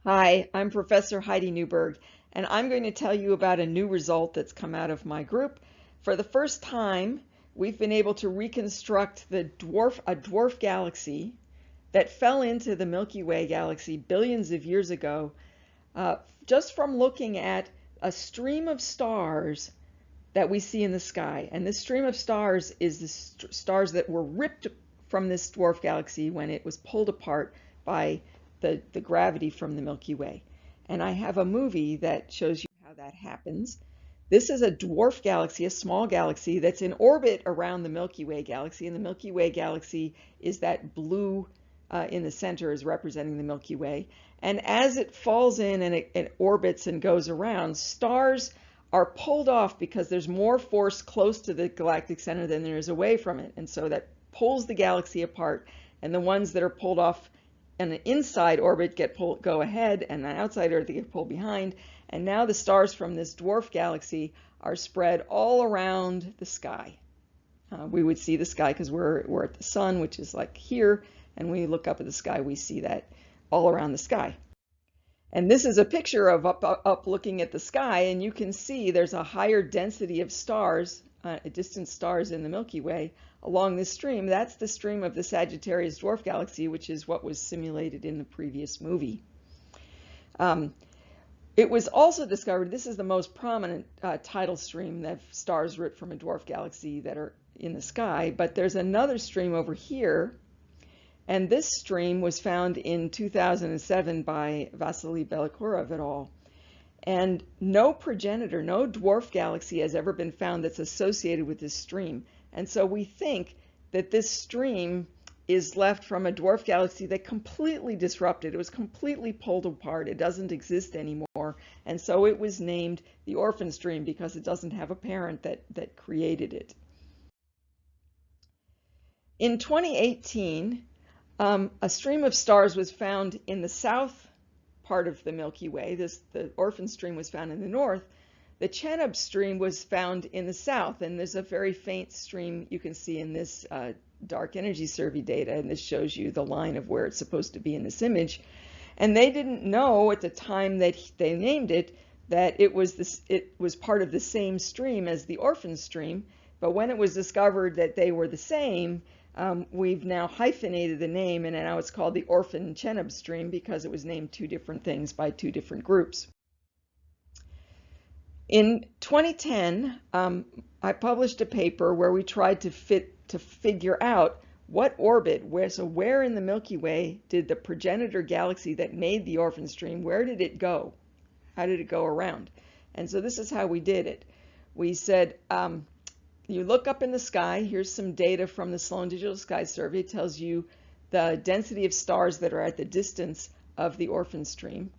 Hi, I'm Professor Heidi Newberg, and I'm going to tell you about a new result that's come out of my group. For the first time, we've been able to reconstruct a dwarf galaxy that fell into the Milky Way galaxy billions of years ago, uh, just from looking at a stream of stars that we see in the sky. And this stream of stars is the stars that were ripped from this dwarf galaxy when it was pulled apart by the gravity from the Milky Way. And I have a movie that shows you how that happens. This is a dwarf galaxy, a small galaxy that's in orbit around the Milky Way galaxy. And the Milky Way galaxy is that blue in the center is representing the Milky Way. And as it falls in and it orbits and goes around, stars are pulled off because there's more force close to the galactic center than there is away from it. And so that pulls the galaxy apart. And the ones that are pulled off in the inside orbit go ahead, and the outside orbit get pulled behind. And now the stars from this dwarf galaxy are spread all around the sky. We would see the sky because we're at the sun, which is like here, and when we look up at the sky, we see that all around the sky. And this is a picture of up looking at the sky, and you can see there's a higher density of stars, distant stars in the Milky Way along this stream. That's the stream of the Sagittarius dwarf galaxy, which is what was simulated in the previous movie. It was also discovered, this is the most prominent tidal stream that stars ripped from a dwarf galaxy that are in the sky, but there's another stream over here. And this stream was found in 2007 by Vasily Belyakurov et al. And no progenitor, no dwarf galaxy has ever been found that's associated with this stream. And so we think that this stream is left from a dwarf galaxy that completely disrupted. It was completely pulled apart. It doesn't exist anymore. And so it was named the orphan stream because it doesn't have a parent that created it. In 2018, a stream of stars was found in the south part of the Milky Way. The orphan stream was found in the north. The Chenab stream was found in the south, and there's a very faint stream you can see in this dark energy survey data, and this shows you the line of where it's supposed to be in this image. And they didn't know at the time that they named it that it was part of the same stream as the orphan stream, but when it was discovered that they were the same, we've now hyphenated the name, and now it's called the Orphan-Chenab stream because it was named two different things by two different groups. In 2010, I published a paper where we tried to figure out what orbit, where in the Milky Way did the progenitor galaxy that made the orphan stream, where did it go? How did it go around? And so this is how we did it. We said, you look up in the sky, here's some data from the Sloan Digital Sky Survey. It tells you the density of stars that are at the distance of the orphan stream.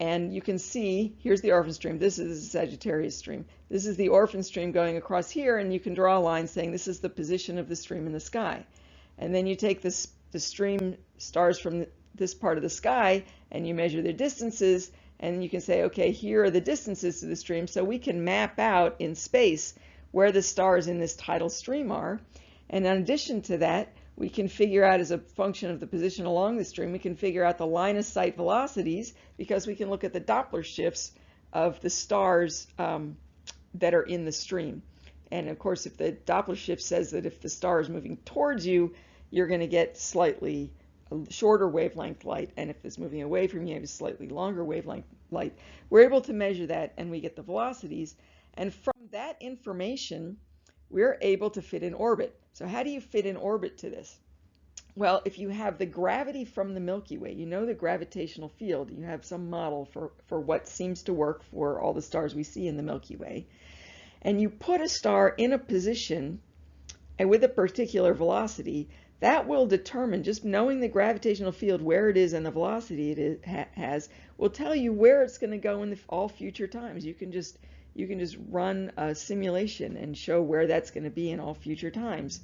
And you can see, here's the orphan stream, this is the Sagittarius stream. This is the orphan stream going across here, and you can draw a line saying this is the position of the stream in the sky. And then you take the stream stars from this part of the sky, and you measure their distances, and you can say, okay, here are the distances to the stream, so we can map out in space where the stars in this tidal stream are. And in addition to that, we can figure out, as a function of the position along the stream, we can figure out the line of sight velocities because we can look at the Doppler shifts of the stars that are in the stream. And of course, if the Doppler shift says that if the star is moving towards you, you're going to get slightly shorter wavelength light, and if it's moving away from you, you have a slightly longer wavelength light. We're able to measure that, and we get the velocities. And from that information, we're able to fit in orbit. So how do you fit in orbit to this? Well, if you have the gravity from the Milky Way, you know the gravitational field, you have some model for what seems to work for all the stars we see in the Milky Way, and you put a star in a position and with a particular velocity, that will determine, just knowing the gravitational field, where it is and the velocity it has, will tell you where it's going to go in all future times. You can just run a simulation and show where that's going to be in all future times.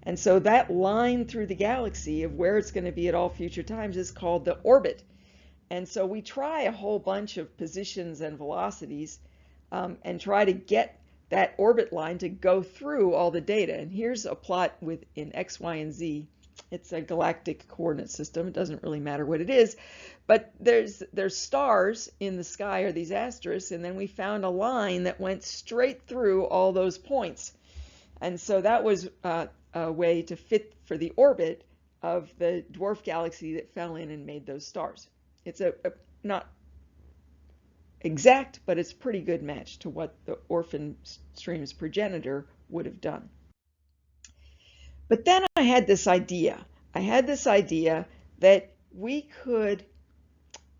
And so that line through the galaxy of where it's going to be at all future times is called the orbit. And so we try a whole bunch of positions and velocities and try to get that orbit line to go through all the data. And here's a plot in X, Y, and Z It's a galactic coordinate system. It doesn't really matter what it is, but there's stars in the sky, or these asterisks, and then we found a line that went straight through all those points. And so that was a way to fit for the orbit of the dwarf galaxy that fell in and made those stars. It's a not exact, but it's a pretty good match to what the orphan stream's progenitor would have done. But then I had this idea. That we could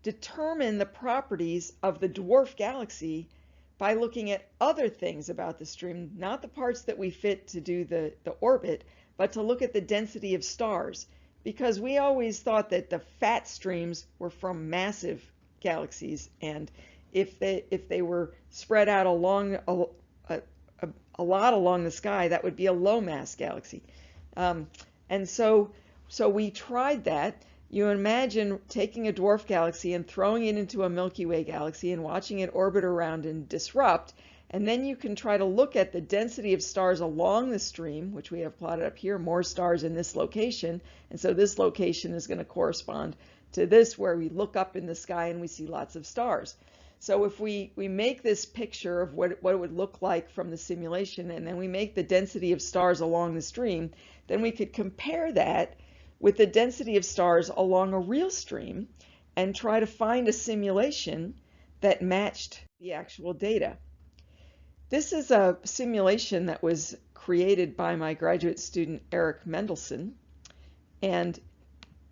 determine the properties of the dwarf galaxy by looking at other things about the stream, not the parts that we fit to do the orbit, but to look at the density of stars. Because we always thought that the fat streams were from massive galaxies, and if they were spread out along a lot along the sky, that would be a low mass galaxy. And so we tried that. You imagine taking a dwarf galaxy and throwing it into a Milky Way galaxy and watching it orbit around and disrupt, and then you can try to look at the density of stars along the stream, which we have plotted up here, more stars in this location, and so this location is going to correspond to this, where we look up in the sky and we see lots of stars. So if we make this picture of what it would look like from the simulation, and then we make the density of stars along the stream, then we could compare that with the density of stars along a real stream and try to find a simulation that matched the actual data. This is a simulation that was created by my graduate student Eric Mendelson, and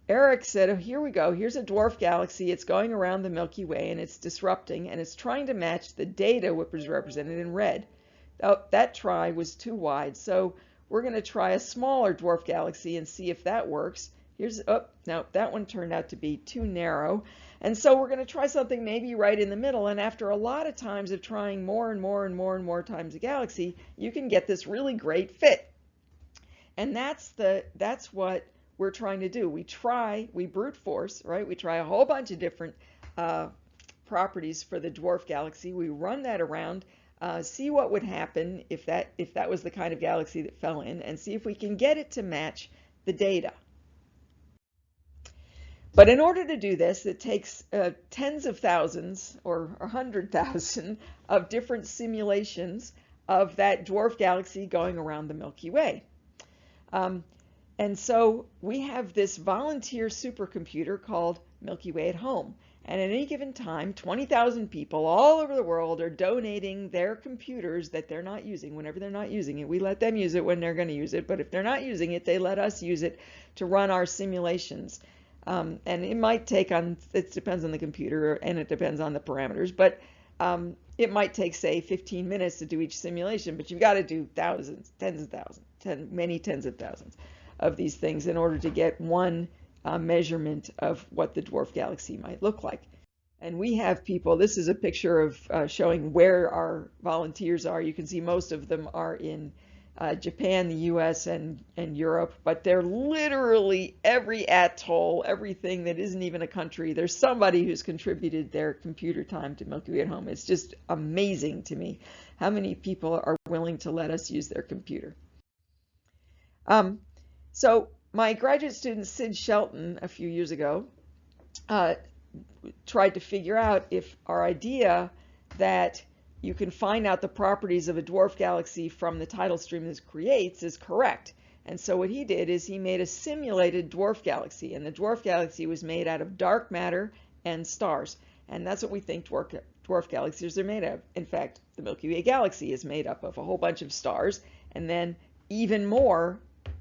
Eric said, oh, here we go, here's a dwarf galaxy, it's going around the Milky Way and it's disrupting, and it's trying to match the data which was represented in red. That try was too wide, so we're going to try a smaller dwarf galaxy and see if that works. No, that one turned out to be too narrow, and so we're going to try something maybe right in the middle, and after a lot of times of trying more and more and more and more times a galaxy, you can get this really great fit. And that's what we're trying to do. We brute force, right? We try a whole bunch of different properties for the dwarf galaxy. We run that around, see what would happen if that was the kind of galaxy that fell in, and see if we can get it to match the data. But in order to do this, it takes tens of thousands or 100,000 of different simulations of that dwarf galaxy going around the Milky Way. And so we have this volunteer supercomputer called Milky Way at Home. And at any given time, 20,000 people all over the world are donating their computers that they're not using whenever they're not using it. We let them use it when they're going to use it, but if they're not using it, they let us use it to run our simulations. And it might take it depends on the computer and it depends on the parameters, but it might take, say, 15 minutes to do each simulation, but you've got to do thousands, tens of thousands, many tens of thousands of these things in order to get one measurement of what the dwarf galaxy might look like. And we have people, this is a picture of showing where our volunteers are. You can see most of them are in Japan, the US, and Europe, but they're literally every atoll, everything that isn't even a country. There's somebody who's contributed their computer time to Milky Way at Home. It's just amazing to me how many people are willing to let us use their computer. So my graduate student Sid Shelton a few years ago tried to figure out if our idea that you can find out the properties of a dwarf galaxy from the tidal stream this creates is correct. And so what he did is he made a simulated dwarf galaxy, and the dwarf galaxy was made out of dark matter and stars. And that's what we think dwarf galaxies are made of. In fact, the Milky Way galaxy is made up of a whole bunch of stars and then even more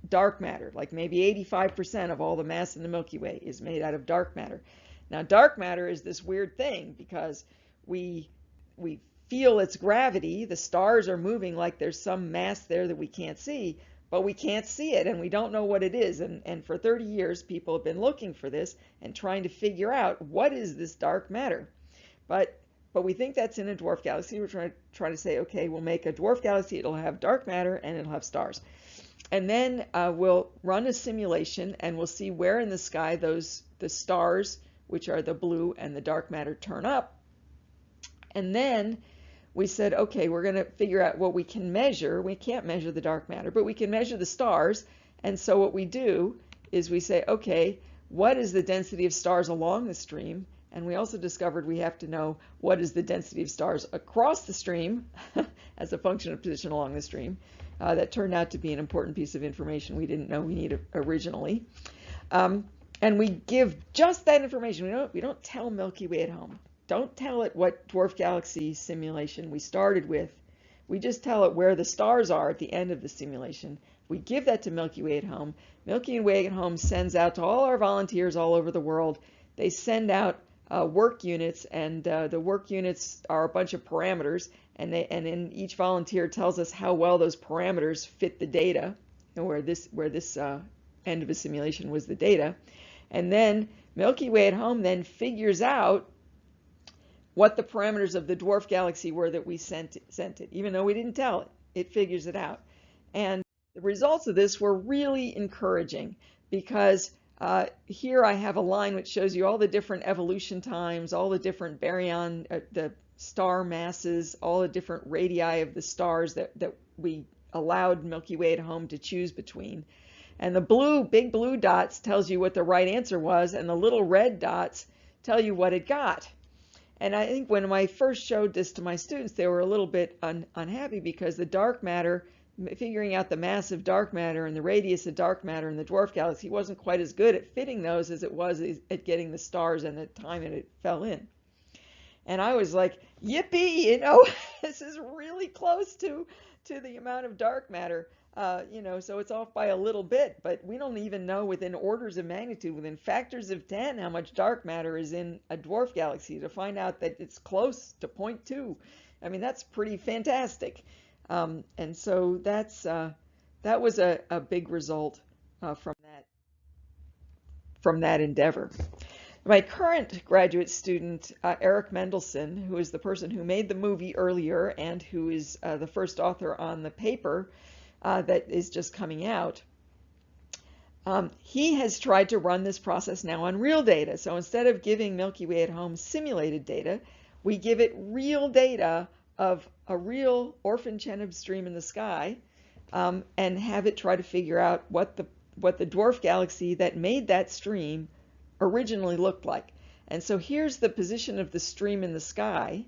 dark matter, like maybe 85% of all the mass in the Milky Way is made out of dark matter. Now, dark matter is this weird thing because we feel its gravity. The stars are moving like there's some mass there that we can't see, but we can't see it and we don't know what it is. And for 30 years, people have been looking for this and trying to figure out what is this dark matter. But we think that's in a dwarf galaxy. We're trying to say, okay, we'll make a dwarf galaxy. It'll have dark matter and it'll have stars. And then we'll run a simulation and we'll see where in the sky the stars, which are the blue, and the dark matter turn up. And then we said, okay, we're going to figure out what we can measure. We can't measure the dark matter, but we can measure the stars. And so what we do is we say, okay, what is the density of stars along the stream? And we also discovered we have to know what is the density of stars across the stream as a function of position along the stream. That turned out to be an important piece of information we didn't know we needed originally. And we give just that information. We don't tell Milky Way at home. Don't tell it what dwarf galaxy simulation we started with. We just tell it where the stars are at the end of the simulation. We give that to Milky Way at home. Milky Way at home sends out to all our volunteers all over the world. They send out work units, and the work units are a bunch of parameters, and then each volunteer tells us how well those parameters fit the data, and where this end of a simulation was the data. And then Milky Way at home then figures out what the parameters of the dwarf galaxy were that we sent it. Even though we didn't tell it, it figures it out. And the results of this were really encouraging, because here I have a line which shows you all the different evolution times, all the different baryon, the star masses, all the different radii of the stars that we allowed Milky Way at home to choose between. And the big blue dots tells you what the right answer was, and the little red dots tell you what it got. And I think when I first showed this to my students, they were a little bit unhappy, because the dark matter, figuring out the mass of dark matter and the radius of dark matter in the dwarf galaxy, wasn't quite as good at fitting those as it was at getting the stars and the time that it fell in. And I was like, yippee, this is really close to the amount of dark matter. So it's off by a little bit, but we don't even know within orders of magnitude, within factors of 10, how much dark matter is in a dwarf galaxy to find out that it's close to 0.2. I mean, that's pretty fantastic. And so that was a big result from that endeavor. My current graduate student, Eric Mendelson, who is the person who made the movie earlier and who is the first author on the paper that is just coming out, he has tried to run this process now on real data. So instead of giving Milky Way at home simulated data, we give it real data of a real Orphan-Chenab stream in the sky, and have it try to figure out what the dwarf galaxy that made that stream originally looked like. And so here's the position of the stream in the sky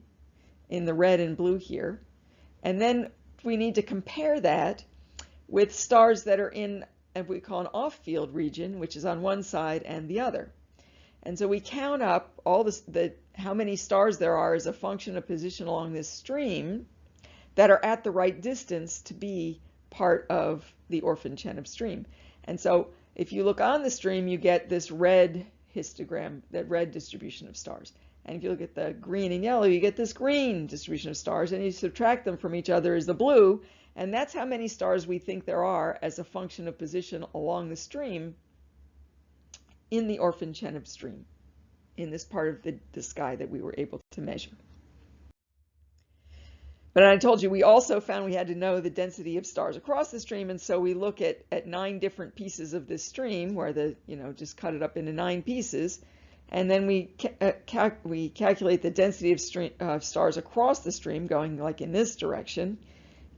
in the red and blue here. And then we need to compare that with stars that are in what we call an off-field region, which is on one side and the other. And so we count up all how many stars there are as a function of position along this stream that are at the right distance to be part of the Orphan-Chenab stream. And so if you look on the stream, you get this red histogram, that red distribution of stars. And if you look at the green and yellow, you get this green distribution of stars, and you subtract them from each other as the blue, and that's how many stars we think there are as a function of position along the stream in the Orphan-Chenab stream, in this part of the sky that we were able to measure. But I told you we also found we had to know the density of stars across the stream, and so we look at 9 different pieces of this stream, where just cut it up into 9 pieces, and then we calculate the density of stars across the stream, going like in this direction.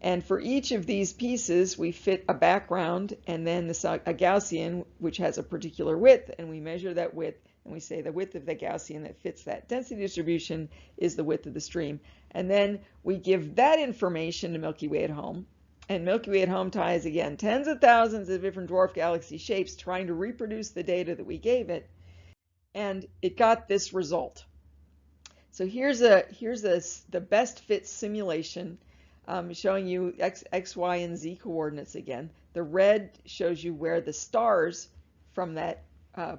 And for each of these pieces, we fit a background and then a Gaussian, which has a particular width, and we measure that width, and we say the width of the Gaussian that fits that density distribution is the width of the stream. And then we give that information to Milky Way at home, and Milky Way at home ties again tens of thousands of different dwarf galaxy shapes, trying to reproduce the data that we gave it, and it got this result. So here's the best fit simulation, showing you x, y, and z coordinates again. The red shows you where the stars from that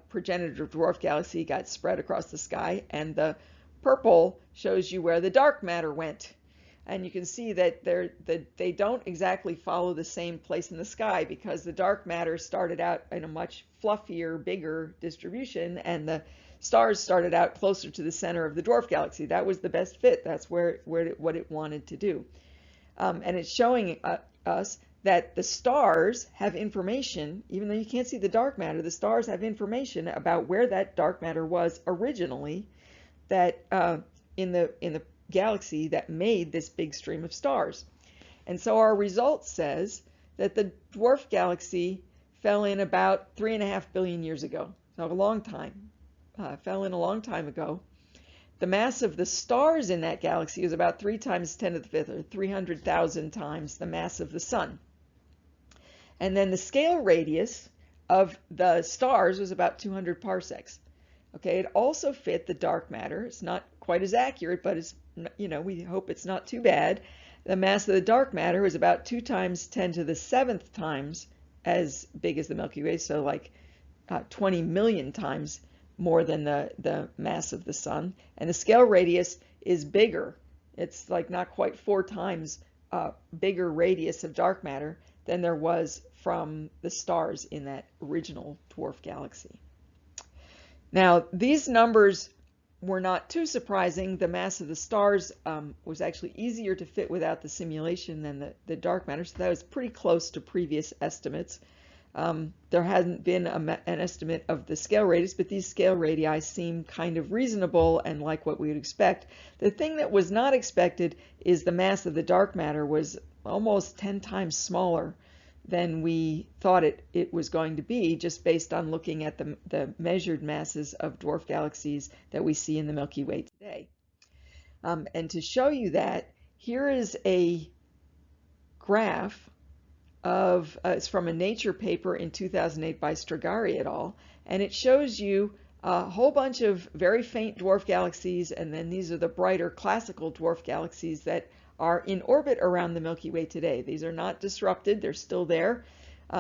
progenitor dwarf galaxy got spread across the sky, and the purple shows you where the dark matter went. And you can see that they don't exactly follow the same place in the sky, because the dark matter started out in a much fluffier, bigger distribution, and the stars started out closer to the center of the dwarf galaxy. That was the best fit. That's what it wanted to do. And it's showing us that the stars have information, even though you can't see the dark matter, the stars have information about where that dark matter was originally, that in the galaxy that made this big stream of stars. And so our result says that the dwarf galaxy fell in about 3.5 billion years ago. So a long time. Fell in a long time ago. The mass of the stars in that galaxy is about 3 times 10 to the 5th, or 300,000 times the mass of the sun. And then the scale radius of the stars was about 200 parsecs. Okay, it also fit the dark matter. It's not quite as accurate, but it's, we hope it's not too bad. The mass of the dark matter was about 2 times 10 to the 7th times as big as the Milky Way, so like 20 million times more than the mass of the sun. And the scale radius is bigger. It's like not quite 4 times bigger radius of dark matter than there was from the stars in that original dwarf galaxy. Now, these numbers were not too surprising. The mass of the stars was actually easier to fit without the simulation than the dark matter, so that was pretty close to previous estimates. There hasn't been an estimate of the scale radius, but these scale radii seem kind of reasonable and like what we would expect. The thing that was not expected is the mass of the dark matter was almost 10 times smaller than we thought it was going to be, just based on looking at the measured masses of dwarf galaxies that we see in the Milky Way today. And to show you that, here is a graph of, it's from a Nature paper in 2008 by Stragari et al. And it shows you a whole bunch of very faint dwarf galaxies, and then these are the brighter classical dwarf galaxies that are in orbit around the Milky Way today. These are not disrupted, they're still there.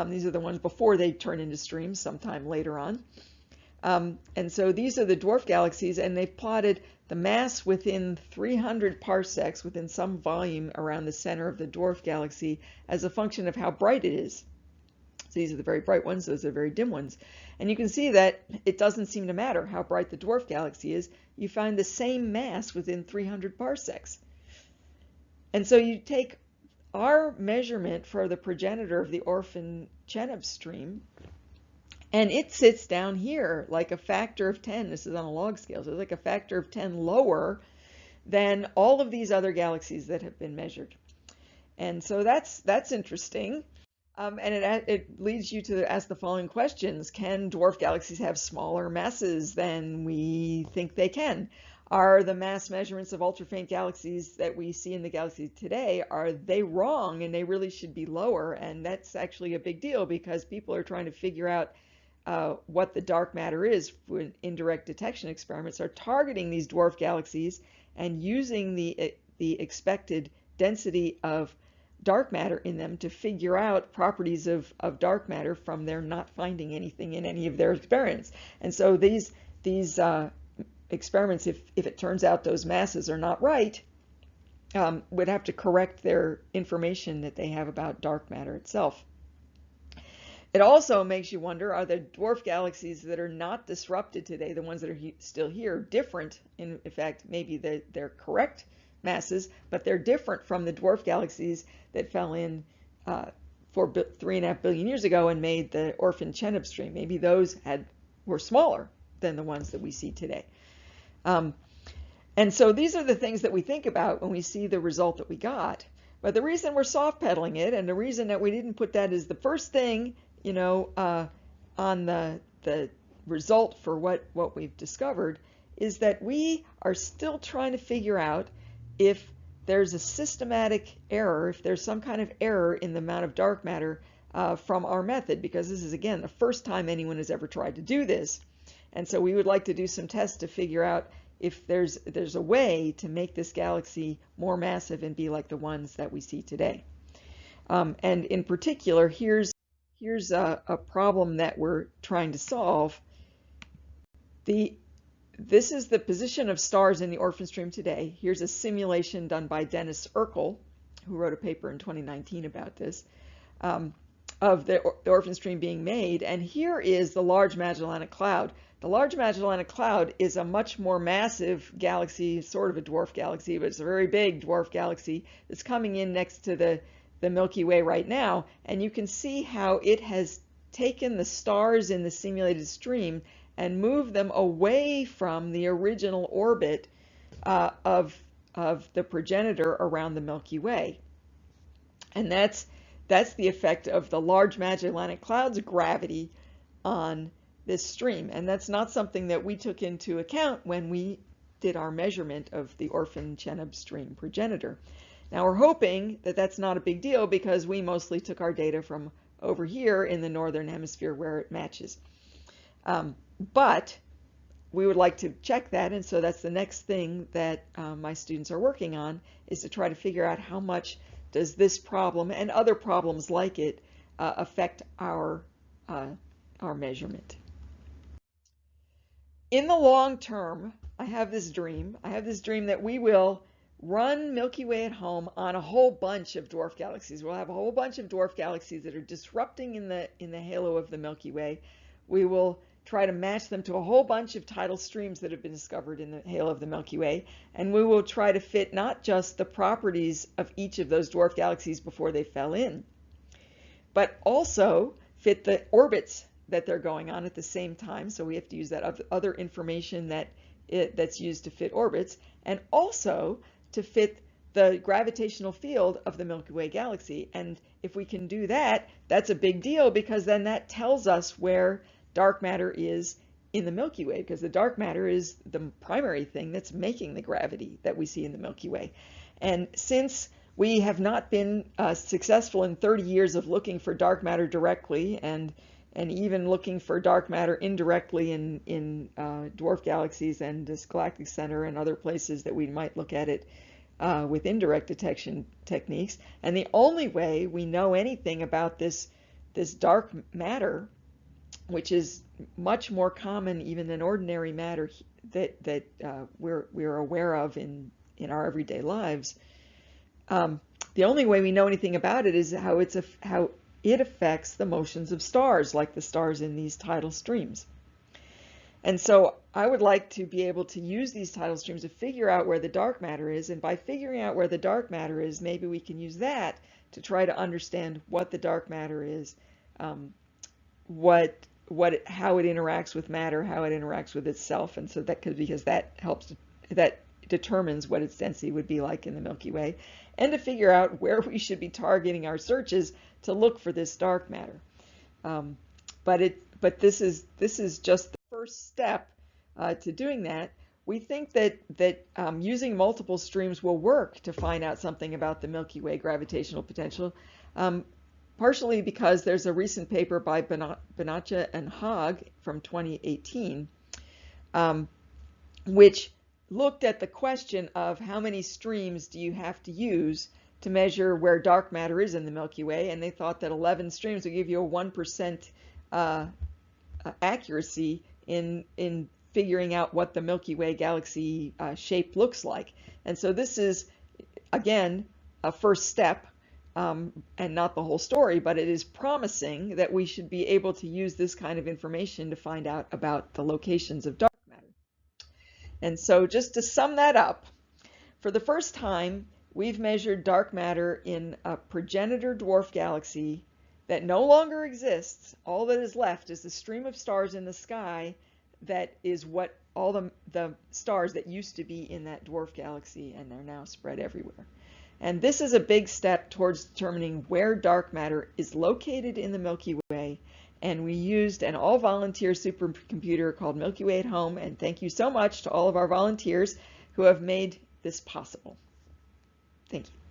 These are the ones before they turn into streams sometime later on. And so these are the dwarf galaxies, and they've plotted the mass within 300 parsecs, within some volume around the center of the dwarf galaxy, as a function of how bright it is. So these are the very bright ones, those are the very dim ones. And you can see that it doesn't seem to matter how bright the dwarf galaxy is. You find the same mass within 300 parsecs. And so you take our measurement for the progenitor of the Orphan-Chenab stream, and it sits down here like a factor of 10. This is on a log scale, so it's like a factor of 10 lower than all of these other galaxies that have been measured. And so that's interesting. And it leads you to ask the following questions. Can dwarf galaxies have smaller masses than we think they can? Are the mass measurements of ultrafaint galaxies that we see in the galaxy today, are they wrong and they really should be lower? And that's actually a big deal because people are trying to figure out what the dark matter is when indirect detection experiments are targeting these dwarf galaxies and using the expected density of dark matter in them to figure out properties of dark matter from their not finding anything in any of their experiments. And so these experiments, if it turns out those masses are not right, would have to correct their information that they have about dark matter itself. It also makes you wonder, are the dwarf galaxies that are not disrupted today, the ones that are still here, different? In fact, maybe they're correct masses, but they're different from the dwarf galaxies that fell in 3.5 billion years ago and made the Orphan-Chenab stream. Maybe those were smaller than the ones that we see today. And so these are the things that we think about when we see the result that we got. But the reason we're soft pedaling it, and the reason that we didn't put that as the first thing, on the result for what we've discovered, is that we are still trying to figure out if there's a systematic error, if there's some kind of error in the amount of dark matter from our method, because this is, again, the first time anyone has ever tried to do this. And so we would like to do some tests to figure out if there's a way to make this galaxy more massive and be like the ones that we see today. And in particular, here's a problem that we're trying to solve. This is the position of stars in the Orphan stream today. Here's a simulation done by Dennis Urkel, who wrote a paper in 2019 about this, of the Orphan stream being made. And here is the Large Magellanic Cloud. The Large Magellanic Cloud is a much more massive galaxy, sort of a dwarf galaxy, but it's a very big dwarf galaxy that's coming in next to the Milky Way right now. And you can see how it has taken the stars in the simulated stream and moved them away from the original orbit of the progenitor around the Milky Way. And that's that's the effect of the Large Magellanic Cloud's gravity on this stream. And that's not something that we took into account when we did our measurement of the Orphan-Chenab stream Progenitor. Now we're hoping that that's not a big deal because we mostly took our data from over here in the northern hemisphere where it matches. But we would like to check that, and so that's the next thing that my students are working on, is to try to figure out how much does this problem and other problems like it affect our measurement. In the long term, I have this dream that we will run Milky Way at home on a whole bunch of dwarf galaxies. We'll have a whole bunch of dwarf galaxies that are disrupting in the halo of the Milky Way. We will try to match them to a whole bunch of tidal streams that have been discovered in the halo of the Milky Way, and we will try to fit not just the properties of each of those dwarf galaxies before they fell in, but also fit the orbits that they're going on at the same time. So we have to use that other information that's used to fit orbits, and also to fit the gravitational field of the Milky Way galaxy. And if we can do that, that's a big deal, because then that tells us where dark matter is in the Milky Way, because the dark matter is the primary thing that's making the gravity that we see in the Milky Way. And since we have not been successful in 30 years of looking for dark matter directly, and even looking for dark matter indirectly in dwarf galaxies and this galactic center and other places that we might look at it with indirect detection techniques, and the only way we know anything about this dark matter, which is much more common even than ordinary matter that we're aware of in our everyday lives, the only way we know anything about it is how it affects the motions of stars, like the stars in these tidal streams. And so I would like to be able to use these tidal streams to figure out where the dark matter is, and by figuring out where the dark matter is, maybe we can use that to try to understand what the dark matter is, how it interacts with matter, how it interacts with itself, and so because that determines what its density would be like in the Milky Way, and to figure out where we should be targeting our searches to look for this dark matter. But this is just the first step to doing that. We think that using multiple streams will work to find out something about the Milky Way gravitational potential, partially because there's a recent paper by Bonaccia and Haag from 2018, which looked at the question of how many streams do you have to use to measure where dark matter is in the Milky Way, and they thought that 11 streams would give you a 1% accuracy in figuring out what the Milky Way galaxy shape looks like. And so this is, again, a first step, and not the whole story, but it is promising that we should be able to use this kind of information to find out about the locations of dark matter. And so just to sum that up, for the first time, we've measured dark matter in a progenitor dwarf galaxy that no longer exists. All that is left is the stream of stars in the sky that is what all the stars that used to be in that dwarf galaxy, and they're now spread everywhere. And this is a big step towards determining where dark matter is located in the Milky Way. And we used an all-volunteer supercomputer called Milky Way at Home. And thank you so much to all of our volunteers who have made this possible. Thank you.